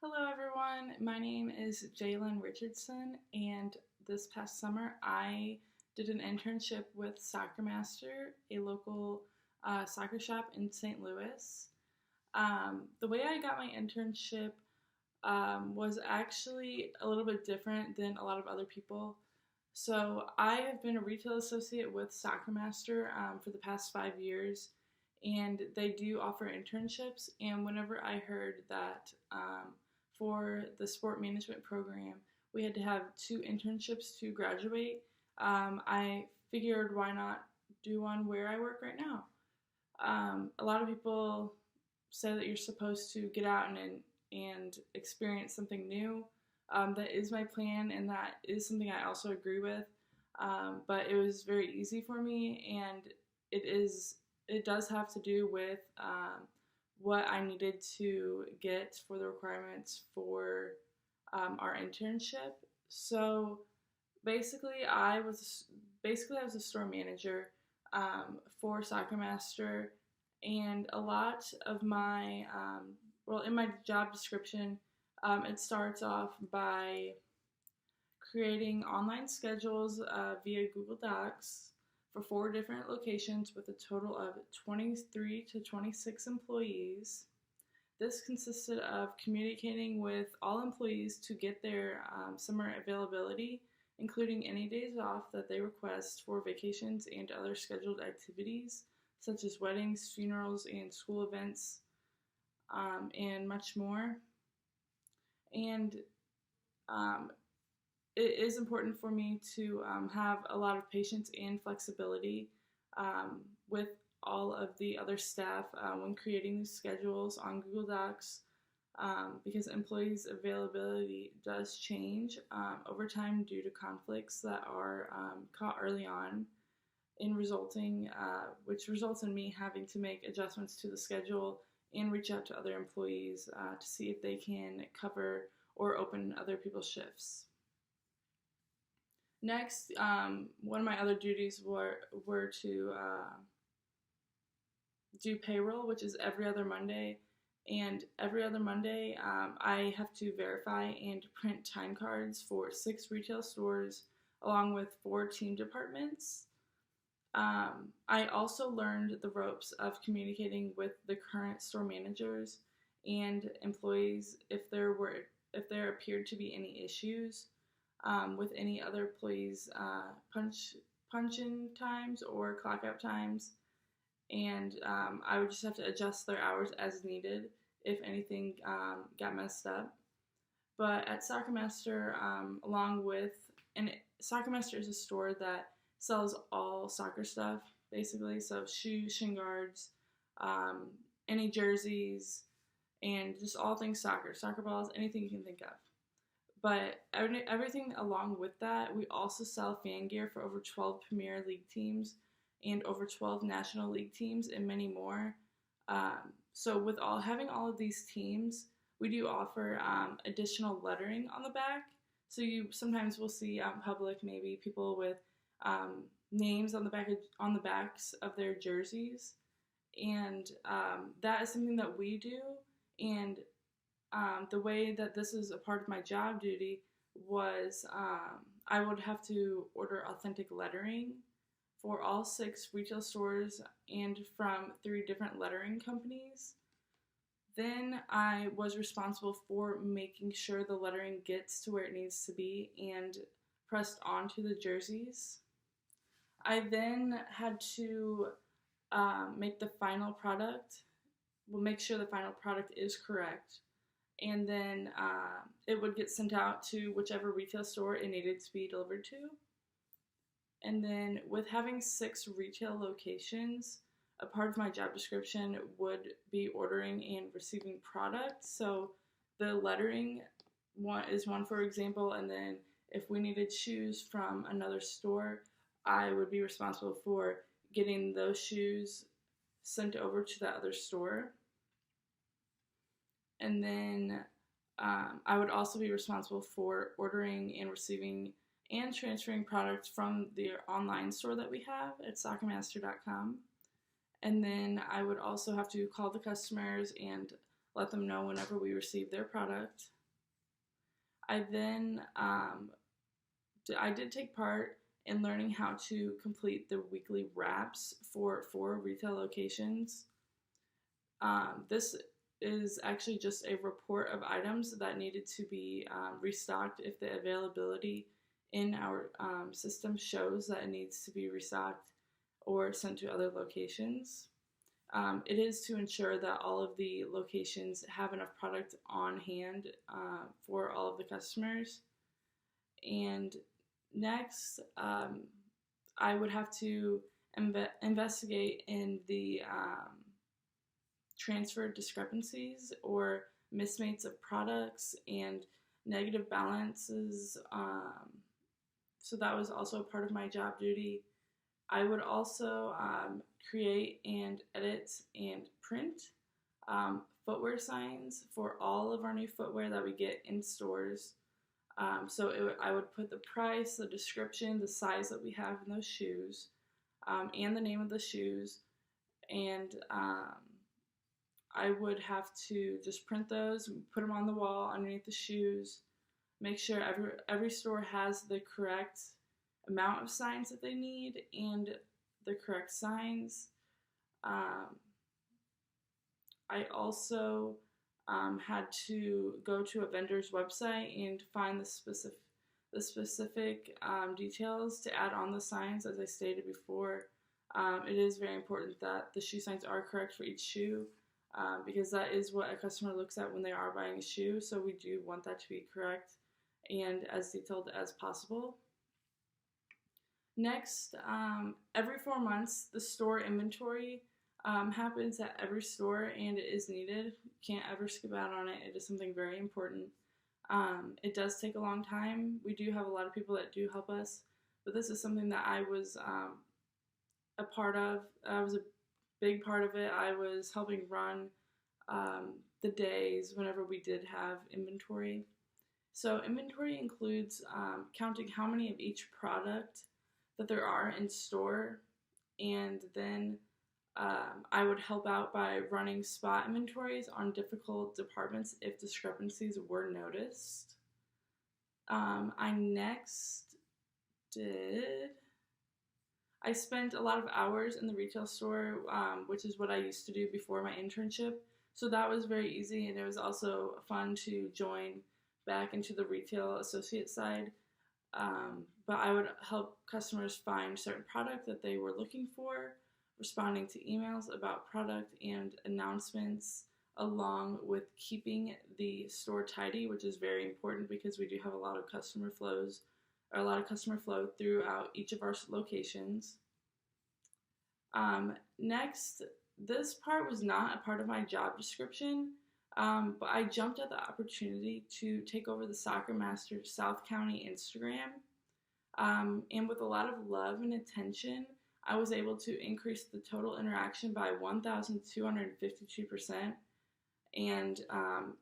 Hello, everyone. My name is Jalyn Richardson, and this past summer I did an internship with Soccer Master, a local soccer shop in St. Louis. The way I got my internship was actually a little bit different than a lot of other people. So I have been a retail associate with Soccer Master for the past 5 years, and they do offer internships. And whenever I heard that for the sport management program, we had to have 2 internships to graduate, I figured why not do one where I work right now. A lot of people say that you're supposed to get out and experience something new. That is my plan, and that is something I also agree with. But it was very easy for me, and it does have to do with what I needed to get for the requirements for our internship. So basically I was a store manager for Soccer Master, and a lot of my in my job description, it starts off by creating online schedules via Google Docs for 4 different locations with a total of 23 to 26 employees. This consisted of communicating with all employees to get their summer availability, including any days off that they request for vacations and other scheduled activities, such as weddings, funerals, and school events, and much more. And it is important for me to have a lot of patience and flexibility with all of the other staff when creating these schedules on Google Docs, because employees' availability does change over time due to conflicts that are caught early on, which results in me having to make adjustments to the schedule and reach out to other employees to see if they can cover or open other people's shifts. Next, one of my other duties were to do payroll, which is every other Monday. And every other Monday, I have to verify and print time cards for 6 retail stores, along with 4 team departments. I also learned the ropes of communicating with the current store managers and employees if there appeared to be any issues with any other employees' punch-in times or clock-out times. And I would just have to adjust their hours as needed if anything got messed up. But at Soccer Master, Soccer Master is a store that sells all soccer stuff, basically. So shoes, shin guards, any jerseys, and just all things soccer balls, anything you can think of. But everything along with that, we also sell fan gear for over 12 Premier League teams and over 12 National League teams and many more. So with having all of these teams, we do offer additional lettering on the back. So you sometimes will see public, maybe people with names on the backs of their jerseys, and that is something that we do. And the way that this is a part of my job duty was I would have to order authentic lettering for all 6 retail stores and from 3 different lettering companies. Then I was responsible for making sure the lettering gets to where it needs to be and pressed onto the jerseys. I then had to make sure the final product is correct. And then it would get sent out to whichever retail store it needed to be delivered to. And then with having 6 retail locations, a part of my job description would be ordering and receiving products. So the lettering is one, for example, and then if we needed shoes from another store, I would be responsible for getting those shoes sent over to that other store. And then I would also be responsible for ordering and receiving and transferring products from the online store that we have at soccermaster.com. And then I would also have to call the customers and let them know whenever we receive their product. I then I did take part in learning how to complete the weekly wraps for 4 retail locations. This is actually just a report of items that needed to be restocked if the availability in our system shows that it needs to be restocked or sent to other locations. It is to ensure that all of the locations have enough product on hand for all of the customers. And next, I would have to investigate in the transfer discrepancies or mismates of products and negative balances. So that was also a part of my job duty. I would also create and edit and print footwear signs for all of our new footwear that we get in stores. I would put the price, the description, the size that we have in those shoes, and the name of the shoes, and I would have to just print those, put them on the wall underneath the shoes, make sure every store has the correct amount of signs that they need and the correct signs. I also had to go to a vendor's website and find the specific details to add on the signs. As I stated before, it is very important that the shoe signs are correct for each shoe, because that is what a customer looks at when they are buying a shoe. So we do want that to be correct and as detailed as possible. Next, every 4 months, the store inventory happens at every store, and it is needed. You can't ever skip out on it. It is something very important. It does take a long time. We do have a lot of people that do help us, but this is something that I was a part of. I was a big part of it. I was helping run the days whenever we did have inventory. So inventory includes counting how many of each product that there are in store, and then I would help out by running spot inventories on difficult departments if discrepancies were noticed. I spent a lot of hours in the retail store, which is what I used to do before my internship. So that was very easy, and it was also fun to join back into the retail associate side. But I would help customers find certain product that they were looking for, responding to emails about product and announcements, along with keeping the store tidy, which is very important because we do have a lot of customer flow throughout each of our locations. Next, this part was not a part of my job description, but I jumped at the opportunity to take over the Soccer Master South County Instagram. And with a lot of love and attention, I was able to increase the total interaction by 1,252% and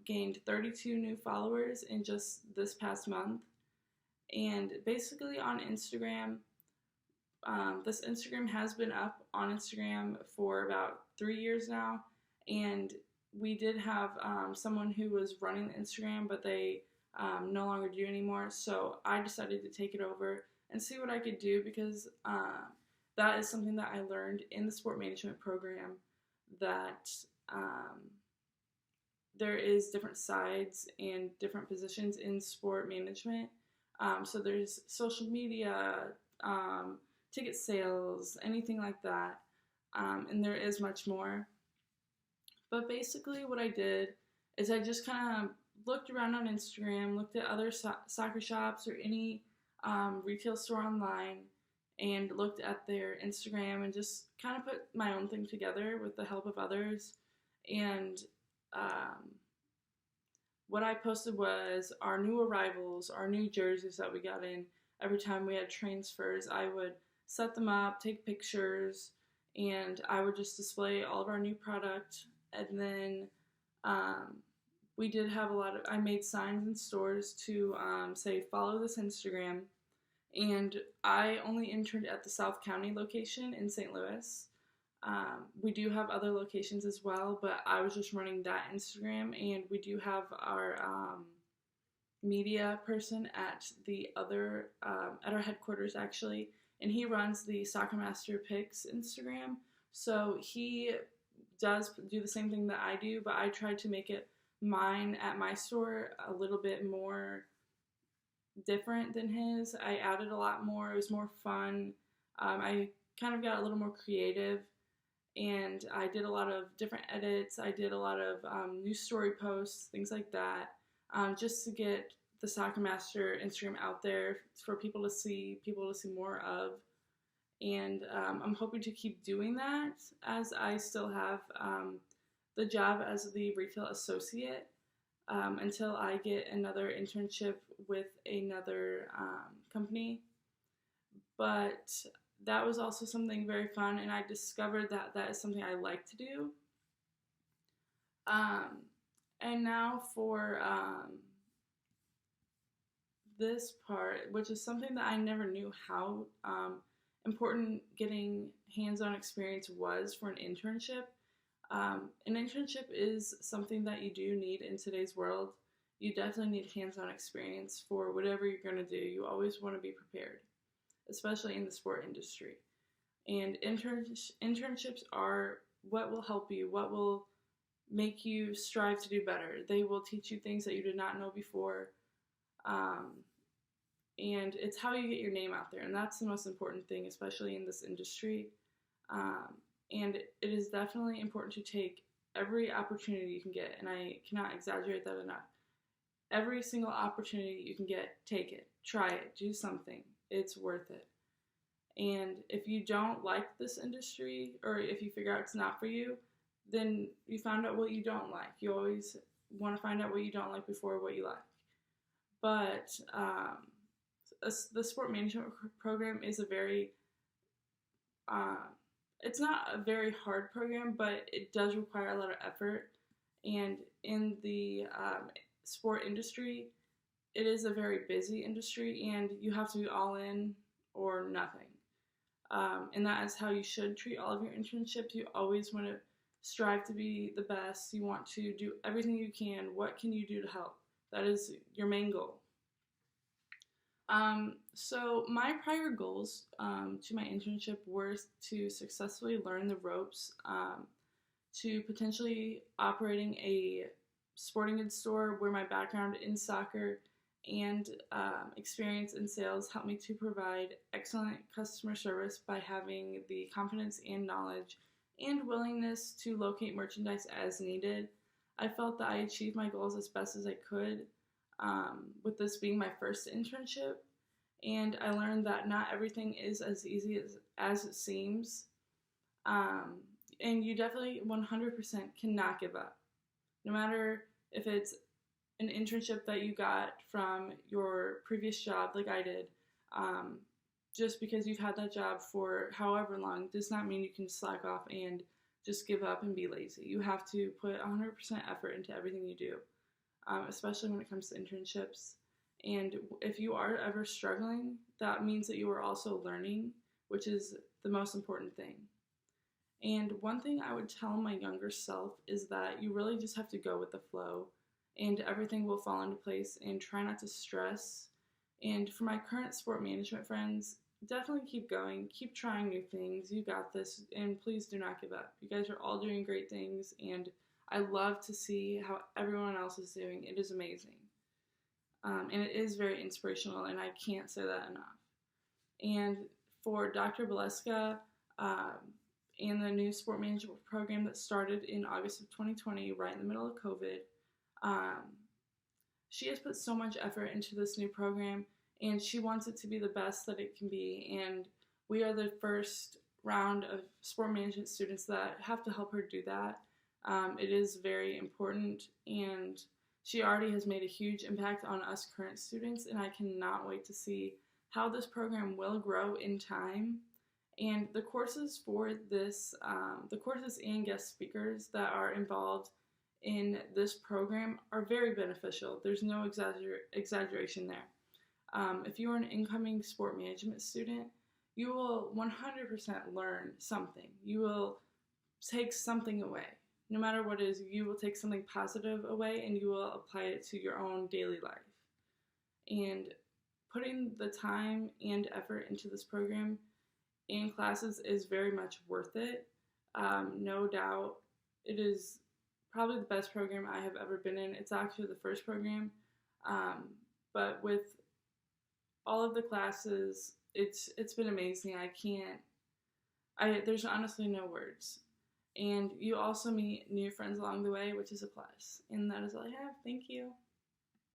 gained 32 new followers in just this past month. And basically on Instagram, this Instagram has been up on Instagram for about 3 years now, and we did have someone who was running the Instagram, but they no longer do anymore. So I decided to take it over and see what I could do, because that is something that I learned in the sport management program, that there is different sides and different positions in sport management. So there's social media, ticket sales, anything like that, and there is much more. But basically what I did is I just kind of looked around on Instagram, looked at other soccer shops or any retail store online, and looked at their Instagram and just kind of put my own thing together with the help of others. And what I posted was our new arrivals, our new jerseys that we got in. Every time we had transfers, I would set them up, take pictures, and I would just display all of our new product. And then we did have I made signs in stores to say, follow this Instagram. And I only interned at the South County location in St. Louis. We do have other locations as well, but I was just running that Instagram, and we do have our media person at the other at our headquarters actually, and he runs the Soccer Master Picks Instagram. So he does do the same thing that I do, but I tried to make it mine at my store a little bit more different than his. I added a lot more. It was more fun. I kind of got a little more creative, and I did a lot of different edits. I did a lot of new story posts, things like that, just to get the Soccer Master Instagram out there for people to see more of. And I'm hoping to keep doing that as I still have the job as the retail associate until I get another internship with another company. But that was also something very fun, and I discovered that that is something I like to do. And now for this part, which is something that I never knew how important getting hands-on experience was for an internship. An internship is something that you do need in today's world. You definitely need hands-on experience for whatever you're going to do. You always want to be prepared, especially in the sport industry. And internships are what will help you, what will make you strive to do better. They will teach you things that you did not know before. And it's how you get your name out there. And that's the most important thing, especially in this industry. And it is definitely important to take every opportunity you can get. And I cannot exaggerate that enough. Every single opportunity you can get, take it. Try it. Do something. It's worth it. And if you don't like this industry, or if you figure out it's not for you, then you found out what you don't like. You always want to find out what you don't like before what you like. But the sport management program is a very, it's not a very hard program, but it does require a lot of effort. And in the sport industry, it is a very busy industry, and you have to be all in or nothing. And that is how you should treat all of your internships. You always want to strive to be the best. You want to do everything you can. What can you do to help? That is your main goal. So my prior goals to my internship were to successfully learn the ropes to potentially operating a sporting goods store, where my background in soccer and experience in sales helped me to provide excellent customer service by having the confidence and knowledge and willingness to locate merchandise as needed. I felt that I achieved my goals as best as I could, with this being my first internship, and I learned that not everything is as easy as it seems, and you definitely 100% cannot give up. No matter if it's an internship that you got from your previous job, like I did, just because you've had that job for however long does not mean you can slack off and just give up and be lazy. You have to put 100% effort into everything you do, especially when it comes to internships. And if you are ever struggling, that means that you are also learning, which is the most important thing. And one thing I would tell my younger self is that you really just have to go with the flow, and everything will fall into place, and try not to stress. And for my current sport management friends, definitely keep going, keep trying new things. You got this, and please do not give up. You guys are all doing great things, and I love to see how everyone else is doing. It is amazing. And it is very inspirational, and I can't say that enough. And for Dr. Baleska, and the new sport management program that started in August of 2020, right in the middle of COVID, she has put so much effort into this new program, and she wants it to be the best that it can be. And we are the first round of sport management students that have to help her do that. It is very important, and she already has made a huge impact on us current students, and I cannot wait to see how this program will grow in time. And the courses for this, the courses and guest speakers that are involved in this program are very beneficial. There's no exaggeration there. If you are an incoming sport management student, you will 100% learn something. You will take something away. No matter what it is, you will take something positive away and you will apply it to your own daily life. And putting the time and effort into this program and classes is very much worth it. No doubt, it is probably the best program I have ever been in. It's actually the first program, but with all of the classes, it's been amazing. There's honestly no words. And you also meet new friends along the way, which is a plus. And that is all I have. Thank you.